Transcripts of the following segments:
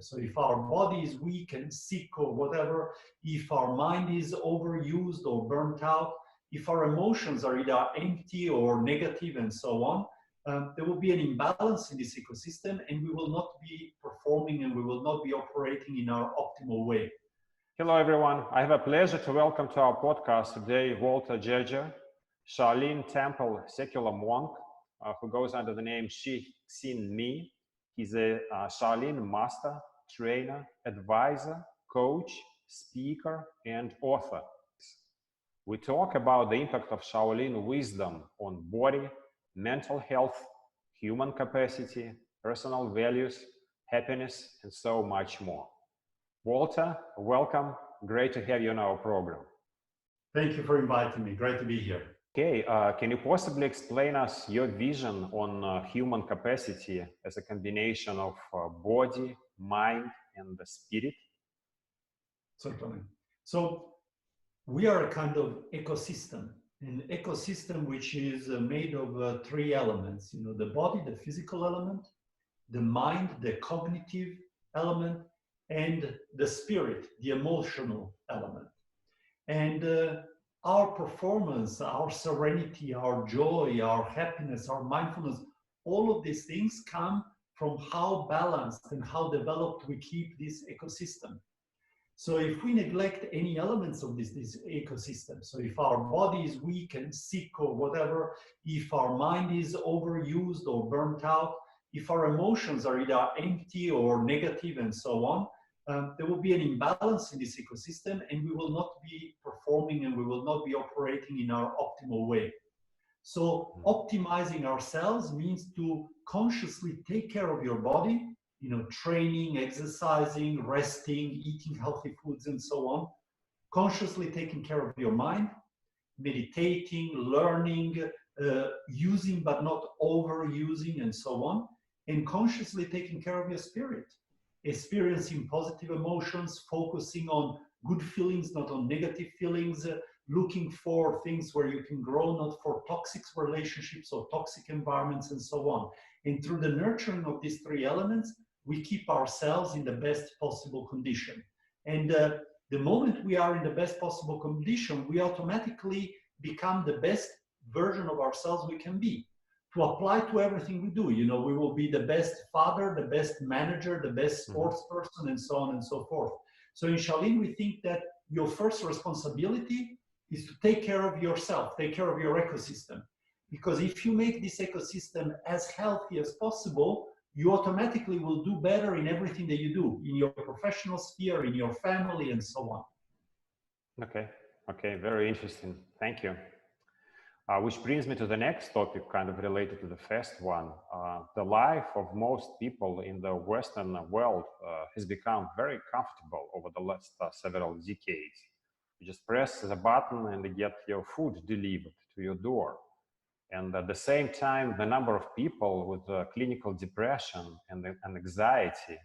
So if our body is weak and sick or whatever, if our mind is overused or burnt out, if our emotions are either empty or negative and so on, there will be an imbalance in this ecosystem and we will not be performing and we will not be operating in our optimal way. Hello, everyone. I have a pleasure to welcome to our podcast today Walter Gjergja, Shaolin Temple secular monk who goes under the name Shi Xing Me. He's a Shaolin master, trainer, advisor, coach, speaker, and author. We talk about the impact of Shaolin wisdom on body, mental health, human capacity, personal values, happiness, and so much more. Walter, welcome. Great to have you on our program. Thank you for inviting me. Great to be here. Okay, can you possibly explain us your vision on human capacity as a combination of body, mind, and the spirit? Certainly. So we are a kind of ecosystem, an ecosystem which is made of three elements, the body, the physical element, the mind, the cognitive element, and the spirit, the emotional element. And our performance, our serenity, our joy, our happiness, our mindfulness, all of these things come from how balanced and how developed we keep this ecosystem. So if we neglect any elements of this ecosystem, so if our body is weak and sick or whatever, if our mind is overused or burnt out, if our emotions are either empty or negative and so on, there will be an imbalance in this ecosystem and we will not be performing and we will not be operating in our optimal way. So optimizing ourselves means to consciously take care of your body, training, exercising, resting, eating healthy foods and so on, consciously taking care of your mind, meditating, learning, using but not overusing and so on, and consciously taking care of your spirit. Experiencing positive emotions, focusing on good feelings, not on negative feelings, looking for things where you can grow, not for toxic relationships or toxic environments and so on. And through the nurturing of these three elements, we keep ourselves in the best possible condition. And the moment we are in the best possible condition, we automatically become the best version of ourselves we can be. To apply to everything we do, we will be the best father, the best manager, the best sports person, and so on and so forth. So in Shaolin, we think that your first responsibility is to take care of yourself, take care of your ecosystem. Because if you make this ecosystem as healthy as possible, you automatically will do better in everything that you do, in your professional sphere, in your family, and so on. Okay, very interesting. Thank you. Which brings me to the next topic, kind of related to the first one. The life of most people in the Western world has become very comfortable over the last several decades. You just press the button and you get your food delivered to your door. And at the same time, the number of people with clinical depression and anxiety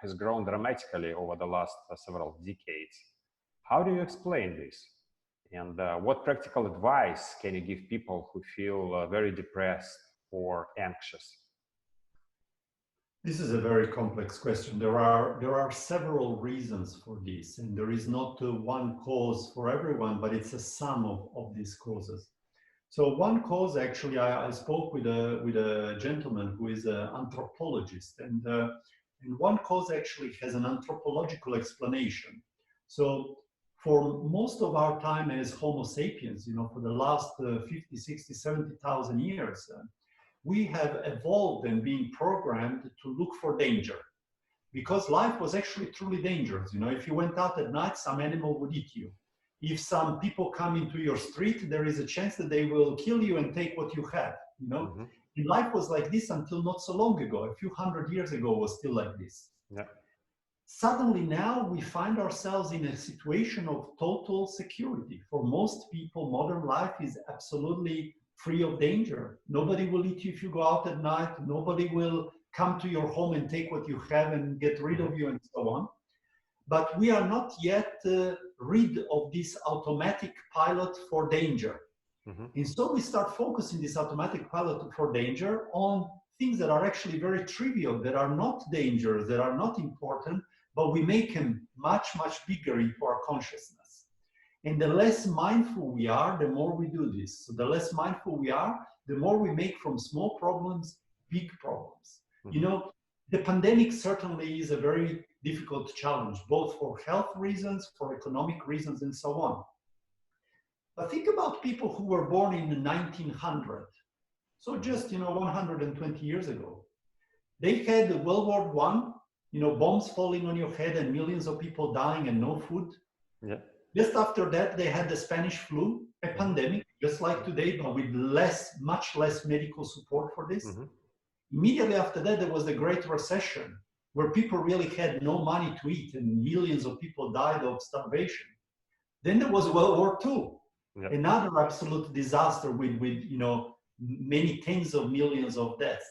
has grown dramatically over the last several decades. How do you explain this? And what practical advice can you give people who feel very depressed or anxious? This is a very complex question. There are several reasons for this, and there is not one cause for everyone, but it's a sum of these causes. So one cause, actually, I spoke with a gentleman who is an anthropologist, and one cause actually has an anthropological explanation. So for most of our time as Homo sapiens, for the last 50, 60, 70,000 years, we have evolved and been programmed to look for danger. Because life was actually truly dangerous. If you went out at night, some animal would eat you. If some people come into your street, there is a chance that they will kill you and take what you have, And life was like this until not so long ago. A few hundred years ago was still like this. Yeah. Suddenly now we find ourselves in a situation of total security. For most people, modern life is absolutely free of danger. Nobody will eat you if you go out at night. Nobody will come to your home and take what you have and get rid of you and so on. But we are not yet rid of this automatic pilot for danger. And so we start focusing this automatic pilot for danger on things that are actually very trivial, that are not dangerous, that are not important, but we make them much, much bigger into our consciousness. And the less mindful we are, the more we do this. So the less mindful we are, the more we make from small problems big problems. You know, the pandemic certainly is a very difficult challenge, both for health reasons, for economic reasons, and so on. But think about people who were born in 1900. So just, 120 years ago. They had World War I, bombs falling on your head and millions of people dying and no food. Yeah. Just after that, they had the Spanish flu, a pandemic, just like today, but with much less medical support for this. Immediately after that, there was the Great Recession, where people really had no money to eat and millions of people died of starvation. Then there was World War II, another absolute disaster with many tens of millions of deaths.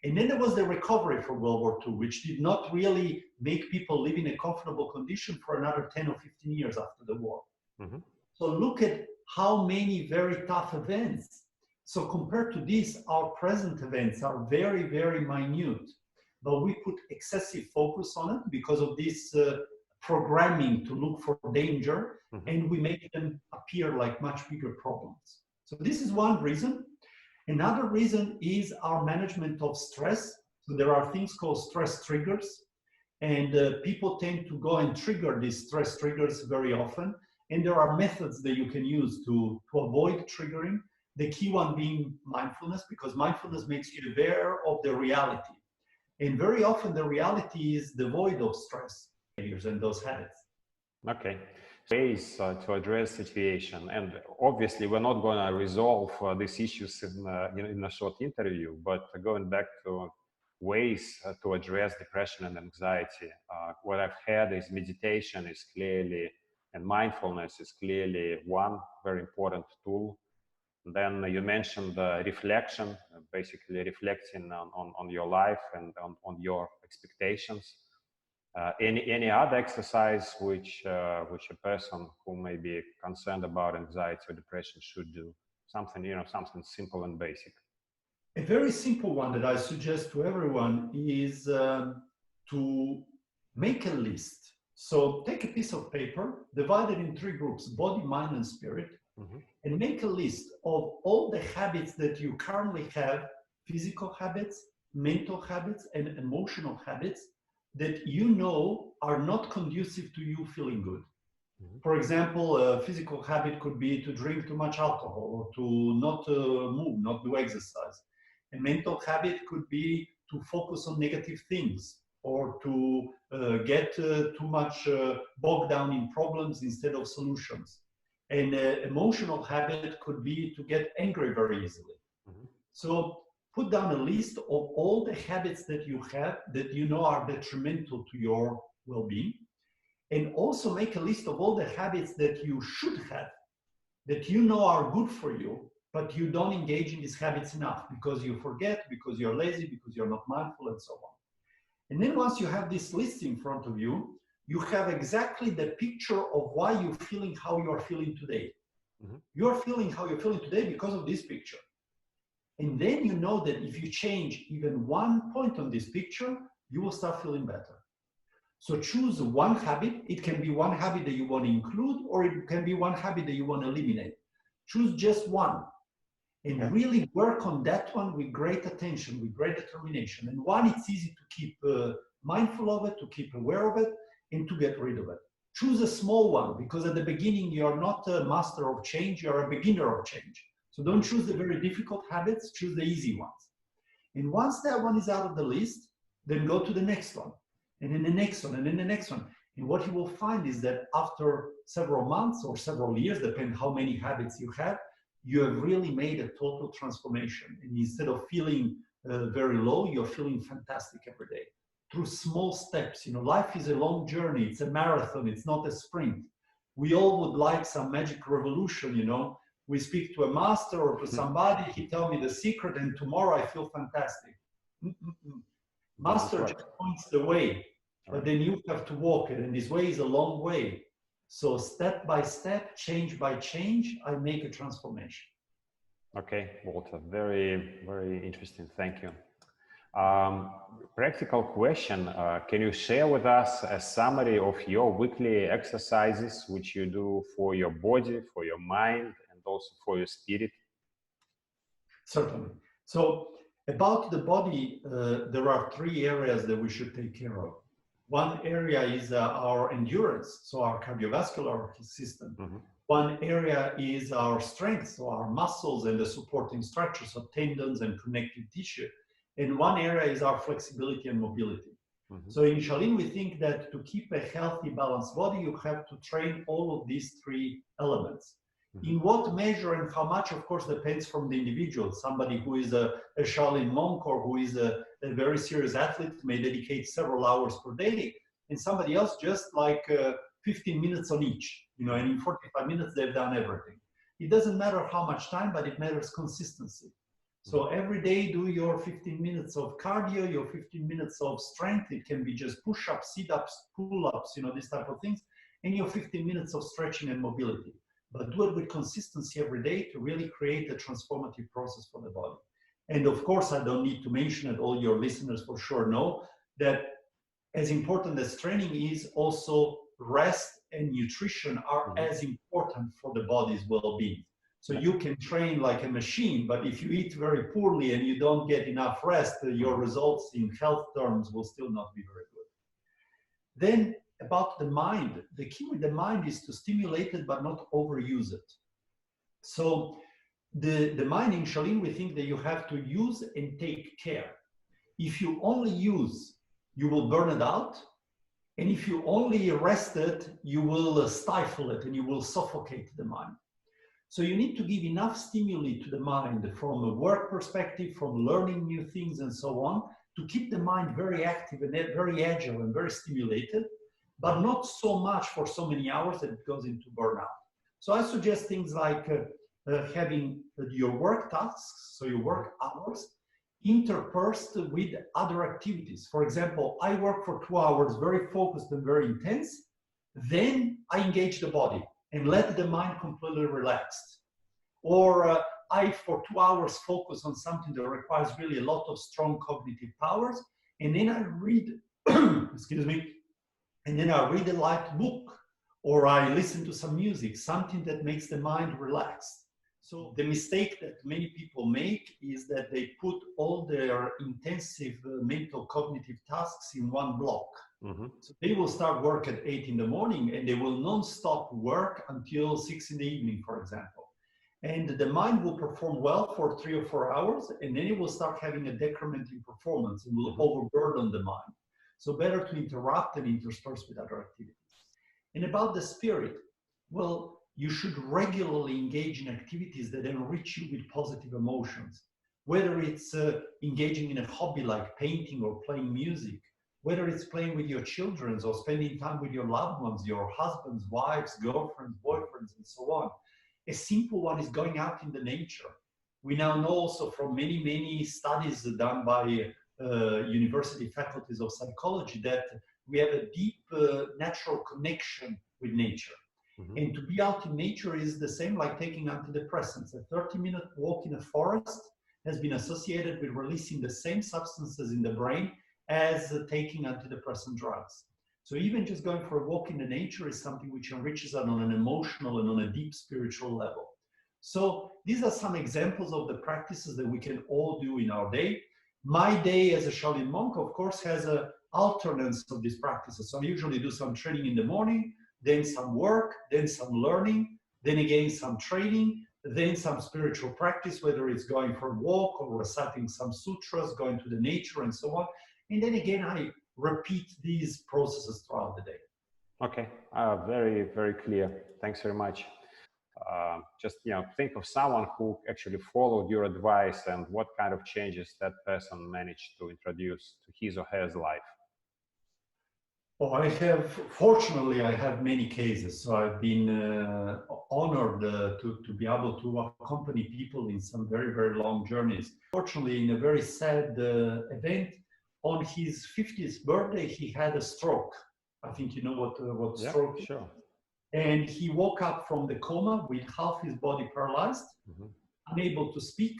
And then there was the recovery from World War II, which did not really make people live in a comfortable condition for another 10 or 15 years after the war. So look at how many very tough events. So compared to this, our present events are very, very minute, but we put excessive focus on it because of this programming to look for danger, and we make them appear like much bigger problems. So this is one reason. Another reason is our management of stress. So there are things called stress triggers, and people tend to go and trigger these stress triggers very often. And there are methods that you can use to avoid triggering. The key one being mindfulness, because mindfulness makes you aware of the reality. And very often the reality is devoid of stress failures and those habits. Okay. Ways to address situation, and obviously we're not going to resolve these issues in a short interview, but going back to ways to address depression and anxiety, what I've had is meditation is clearly, and mindfulness is clearly one very important tool. And then you mentioned reflection, basically reflecting on your life and on your expectations. Any other exercise which a person who may be concerned about anxiety or depression should do? Something, something simple and basic. A very simple one that I suggest to everyone is to make a list. So take a piece of paper, divide it in 3 groups, body, mind, and spirit, and make a list of all the habits that you currently have, physical habits, mental habits, and emotional habits, that are not conducive to you feeling good. For example, a physical habit could be to drink too much alcohol, or to not move, not do exercise. A mental habit could be to focus on negative things, or to get too much bogged down in problems instead of solutions. An emotional habit could be to get angry very easily. So put down a list of all the habits that you have that are detrimental to your well-being, and also make a list of all the habits that you should have, that are good for you, but you don't engage in these habits enough because you forget, because you're lazy, because you're not mindful, and so on. And then once you have this list in front of you, you have exactly the picture of why you're feeling how you're feeling today. You're feeling how you're feeling today because of this picture. And then you know that if you change even one point on this picture, you will start feeling better. So choose one habit. It can be one habit that you want to include, or it can be one habit that you want to eliminate. Choose just one and really work on that one with great attention, with great determination. And one, it's easy to keep mindful of it, to keep aware of it, and to get rid of it. Choose a small one, because at the beginning, you're not a master of change, you're a beginner of change. So don't choose the very difficult habits, choose the easy ones. And once that one is out of the list, then go to the next one, and then the next one, and then the next one. And what you will find is that after several months or several years, depending how many habits you have really made a total transformation. And instead of feeling very low, you're feeling fantastic every day. Through small steps, life is a long journey. It's a marathon. It's not a sprint. We all would like some magic revolution, We speak to a master or to somebody, he tells me the secret, and tomorrow I feel fantastic. Master just points the way, but then you have to walk it, and this way is a long way. So step by step, change by change, I make a transformation. Okay, Walter, very, very interesting. Thank you. Practical question, can you share with us a summary of your weekly exercises which you do for your body, for your mind, and also for your spirit? Certainly. So about the body, there are three areas that we should take care of. One area is our endurance, so our cardiovascular system. Mm-hmm. One area is our strength, so our muscles and the supporting structures of tendons and connective tissue. And one area is our flexibility and mobility. Mm-hmm. So in Shaolin, we think that to keep a healthy, balanced body, you have to train all of these three elements. Mm-hmm. In what measure and how much, of course, depends from the individual. Somebody who is a Shaolin monk or who is a very serious athlete may dedicate several hours per day, and somebody else just like 15 minutes on each, and in 45 minutes they've done everything. It doesn't matter how much time, but it matters consistency. So every day do your 15 minutes of cardio, your 15 minutes of strength. It can be just push-ups, sit-ups, pull-ups, these type of things, and your 15 minutes of stretching and mobility. But do it with consistency every day to really create a transformative process for the body. And of course, I don't need to mention it, all your listeners for sure know that as important as training is, also rest and nutrition are as important for the body's well-being. So you can train like a machine, but if you eat very poorly and you don't get enough rest, your results in health terms will still not be very good. Then about the mind, the key with the mind is to stimulate it, but not overuse it. So the mind in Shaolin, we think that you have to use and take care. If you only use, you will burn it out. And if you only rest it, you will stifle it and you will suffocate the mind. So you need to give enough stimuli to the mind from a work perspective, from learning new things and so on, to keep the mind very active and very agile and very stimulated, but not so much for so many hours that it goes into burnout. So I suggest things like having your work tasks, so your work hours, interspersed with other activities. For example, I work for 2 hours, very focused and very intense. Then I engage the body and let the mind completely relaxed. Or I, for 2 hours, focus on something that requires really a lot of strong cognitive powers. And then I read, excuse me, and then I read a light book, or I listen to some music, something that makes the mind relaxed. So the mistake that many people make is that they put all their intensive mental cognitive tasks in one block. So they will start work at 8 in the morning and they will non-stop work until 6 in the evening, for example. And the mind will perform well for 3 or 4 hours, and then it will start having a decrement in performance and will overburden the mind. So better to interrupt and intersperse with other activities. And about the spirit, well, you should regularly engage in activities that enrich you with positive emotions, whether it's engaging in a hobby like painting or playing music, whether it's playing with your children or spending time with your loved ones, your husbands, wives, girlfriends, boyfriends, and so on. A simple one is going out in the nature. We now know also from many, many studies done by university faculties of psychology that we have a deep natural connection with nature. And to be out in nature is the same like taking antidepressants. A 30-minute walk in a forest has been associated with releasing the same substances in the brain as taking antidepressant drugs. So even just going for a walk in the nature is something which enriches us on an emotional and on a deep spiritual level. So these are some examples of the practices that we can all do in our day. My day as a Shaolin monk, of course, has an alternance of these practices. So I usually do some training in the morning, then some work, then some learning, then again some training, then some spiritual practice, whether it's going for a walk or reciting some sutras, going to the nature and so on. And then again, I repeat these processes throughout the day. Okay, very, very clear. Thanks very much. Just, think of someone who actually followed your advice and what kind of changes that person managed to introduce to his or her life. Oh, fortunately, I have many cases. So I've been honored to be able to accompany people in some very, very long journeys. Fortunately, in a very sad event, on his 50th birthday, he had a stroke. I think you know what stroke is. Sure. And he woke up from the coma with half his body paralyzed, unable to speak,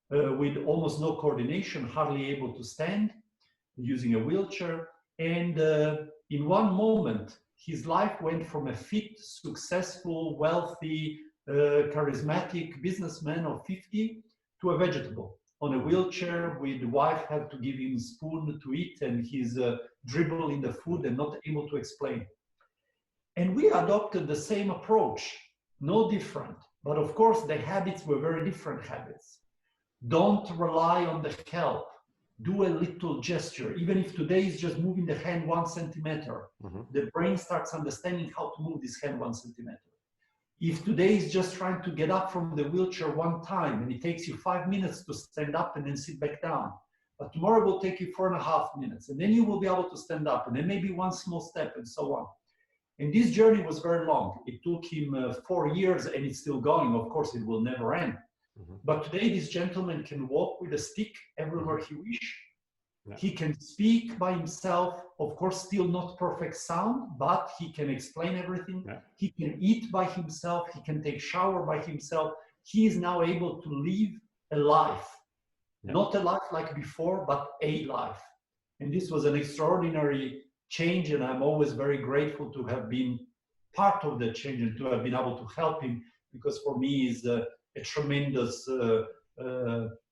with almost no coordination, hardly able to stand, using a wheelchair. And in one moment, his life went from a fit, successful, wealthy, charismatic businessman of 50 to a vegetable on a wheelchair, with the wife had to give him a spoon to eat, and he's dribbling the food and not able to explain. And we adopted the same approach, no different. But of course, the habits were very different habits. Don't rely on the help. Do a little gesture. Even if today is just moving the hand 1 centimeter, the brain starts understanding how to move this hand 1 centimeter. If today is just trying to get up from the wheelchair 1 time, and it takes you 5 minutes to stand up and then sit back down, but tomorrow will take you 4.5 minutes, and then you will be able to stand up, and then maybe 1 small step, and so on. And this journey was very long. It took him 4 years, and it's still going. Of course, it will never end. But today, this gentleman can walk with a stick everywhere he wishes. Yeah. He can speak by himself, of course, still not perfect sound, but he can explain everything. Yeah. He can eat by himself. He can take shower by himself. He is now able to live a life, not a life like before, but a life. And this was an extraordinary change, and I'm always very grateful to have been part of the change and to have been able to help him, because for me is a tremendous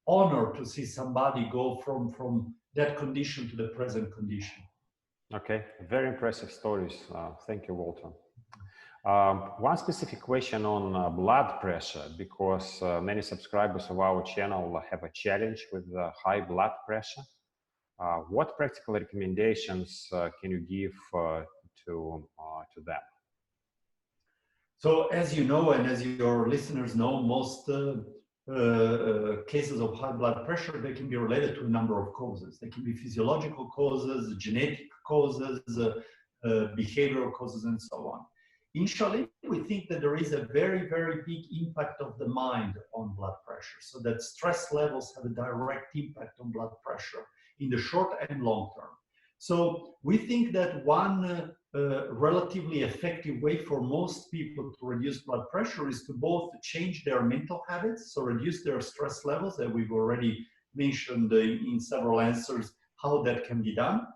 honor to see somebody go from that condition to the present condition. Okay, very impressive stories. Thank you, Walter. One specific question on blood pressure, because many subscribers of our channel have a challenge with high blood pressure. What practical recommendations can you give to them? So as you know, and as your listeners know, most cases of high blood pressure, they can be related to a number of causes. They can be physiological causes, genetic causes, behavioral causes, and so on. In Shaolin, we think that there is a very, very big impact of the mind on blood pressure, so that stress levels have a direct impact on blood pressure in the short and long term. So we think that one relatively effective way for most people to reduce blood pressure is to both change their mental habits, so reduce their stress levels, that we've already mentioned in several answers how that can be done,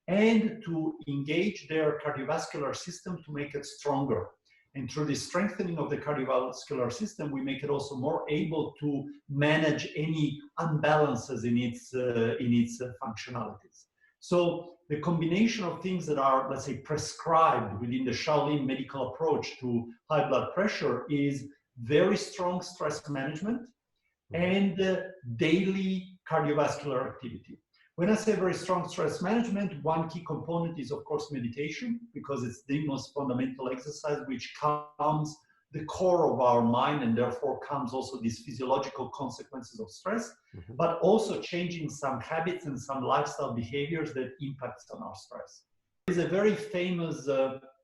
and to engage their cardiovascular system to make it stronger. And through the strengthening of the cardiovascular system, we make it also more able to manage any imbalances in its functionalities. So the combination of things that are, let's say, prescribed within the Shaolin medical approach to high blood pressure is very strong stress management and daily cardiovascular activity. When I say very strong stress management, one key component is, of course, meditation, because it's the most fundamental exercise which calms the core of our mind, and therefore comes also these physiological consequences of stress, but also changing some habits and some lifestyle behaviors that impacts on our stress. There is a very famous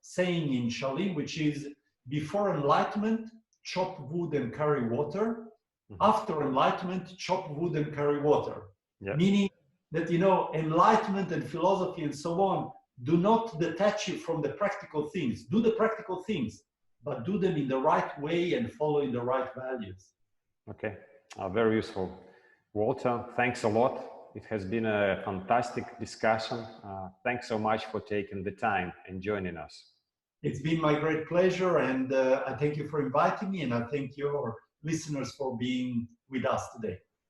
saying in Shaolin, which is, before enlightenment, chop wood and carry water. After enlightenment, chop wood and carry water. Yeah. Meaning that, you know, enlightenment and philosophy and so on do not detach you from the practical things. Do the practical things, but do them in the right way and following the right values. Okay, very useful. Walter, thanks a lot. It has been a fantastic discussion. Thanks so much for taking the time and joining us. It's been my great pleasure, and I thank you for inviting me, and I thank your listeners for being with us today.